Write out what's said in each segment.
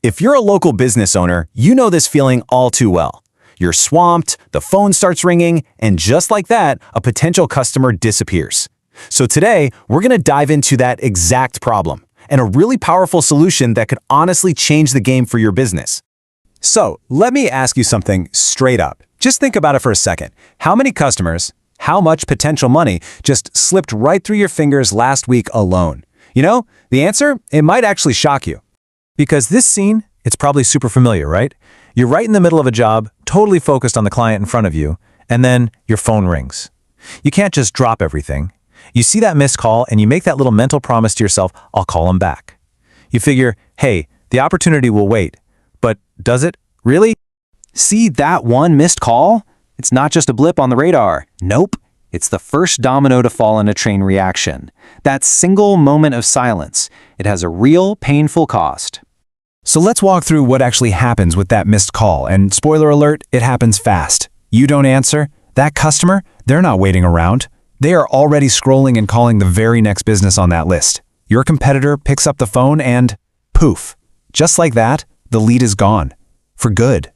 If you're a local business owner, you know this feeling all too well. You're swamped, the phone starts ringing, and just like that, a potential customer disappears. So today, we're going to dive into that exact problem and a really powerful solution that could honestly change the game for your business. So, let me ask you something straight up. Just think about it for a second. How many customers, how much potential money just slipped right through your fingers last week alone? You know, the answer, it might actually shock you. Because this scene, it's probably super familiar, right? You're right in the middle of a job, totally focused on the client in front of you, and then your phone rings. You can't just drop everything. You see that missed call and you make that little mental promise to yourself, I'll call him back. You figure, hey, the opportunity will wait. But does it? Really? See that one missed call? It's not just a blip on the radar. Nope. It's the first domino to fall in a chain reaction. That single moment of silence. It has a real, painful cost. So let's walk through what actually happens with that missed call. And spoiler alert, it happens fast. You don't answer. That customer, they're not waiting around. They are already scrolling and calling the very next business on that list. Your competitor picks up the phone and poof. Just like that, the lead is gone. For good.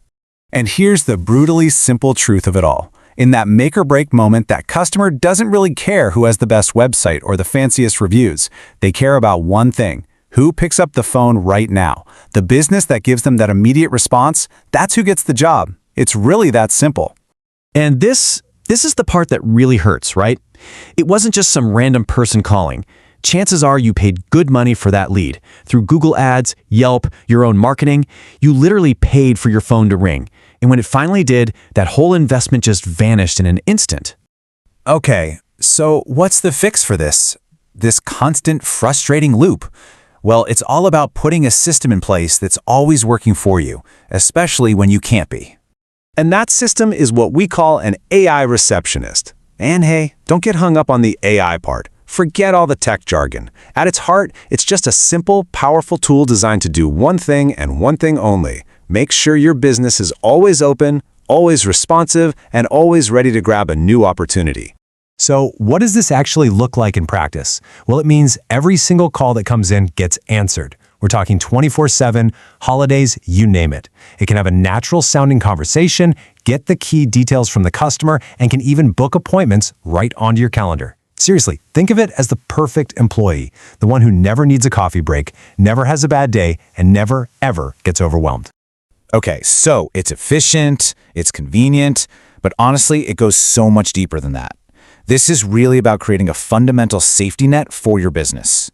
And here's the brutally simple truth of it all. In that make-or-break moment, that customer doesn't really care who has the best website or the fanciest reviews. They care about one thing. Who picks up the phone right now? The business that gives them that immediate response, that's who gets the job. It's really that simple. And this is the part that really hurts, right? It wasn't just some random person calling. Chances are you paid good money for that lead. Through Google Ads, Yelp, your own marketing, you literally paid for your phone to ring. And when it finally did, that whole investment just vanished in an instant. Okay, so what's the fix for this? This constant, frustrating loop? Well, it's all about putting a system in place that's always working for you, especially when you can't be. And that system is what we call an AI receptionist. And hey, don't get hung up on the AI part. Forget all the tech jargon. At its heart, it's just a simple, powerful tool designed to do one thing and one thing only. Make sure your business is always open, always responsive, and always ready to grab a new opportunity. So what does this actually look like in practice? Well, it means every single call that comes in gets answered. We're talking 24/7, holidays, you name it. It can have a natural sounding conversation, get the key details from the customer, and can even book appointments right onto your calendar. Seriously, think of it as the perfect employee, the one who never needs a coffee break, never has a bad day, and never, ever gets overwhelmed. Okay, so it's efficient, it's convenient, but honestly, it goes so much deeper than that. This is really about creating a fundamental safety net for your business.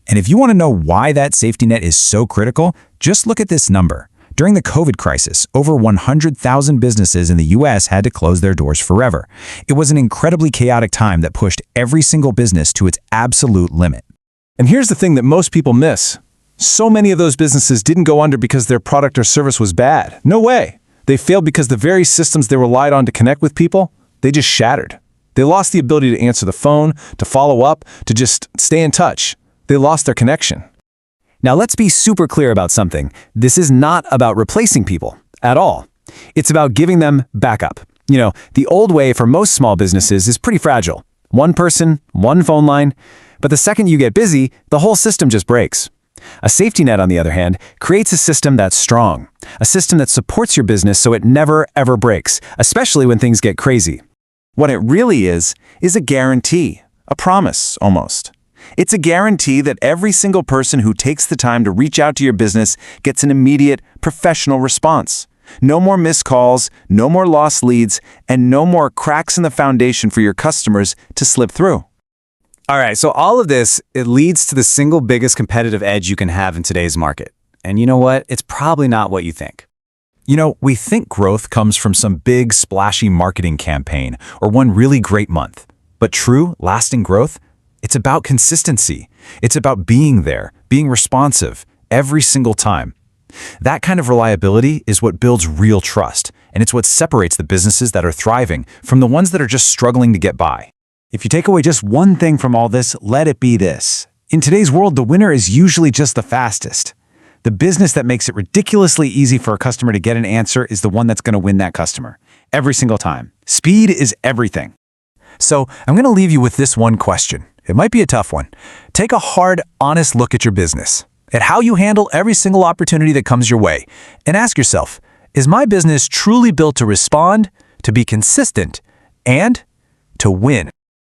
And if you want to know why that safety net is so critical, just look at this number. During the COVID crisis, over 100,000 businesses in the US had to close their doors forever. It was an incredibly chaotic time that pushed every single business to its absolute limit. And here's the thing that most people miss. So many of those businesses didn't go under because their product or service was bad. No way. They failed because the very systems they relied on to connect with people, they just shattered. They lost the ability to answer the phone, to follow up, to just stay in touch. They lost their connection. Now let's be super clear about something. This is not about replacing people at all. It's about giving them backup. You know, the old way for most small businesses is pretty fragile. One person, one phone line. But the second you get busy, the whole system just breaks. A safety net, on the other hand, creates a system that's strong. A system that supports your business so it never, ever breaks, especially when things get crazy. What it really is a guarantee, a promise, almost. It's a guarantee that every single person who takes the time to reach out to your business gets an immediate, professional response. No more missed calls, no more lost leads, and no more cracks in the foundation for your customers to slip through. All right, so all of this, it leads to the single biggest competitive edge you can have in today's market. And you know what? It's probably not what you think. You know, we think growth comes from some big, splashy marketing campaign or one really great month. But true, lasting growth? It's about consistency. It's about being there, being responsive every single time. That kind of reliability is what builds real trust, and it's what separates the businesses that are thriving from the ones that are just struggling to get by. If you take away just one thing from all this, let it be this. In today's world, the winner is usually just the fastest. The business that makes it ridiculously easy for a customer to get an answer is the one that's going to win that customer. Every single time. Speed is everything. So I'm going to leave you with this one question. It might be a tough one. Take a hard, honest look at your business. at how you handle every single opportunity that comes your way, and ask yourself, is my business truly built to respond, to be consistent, and to win?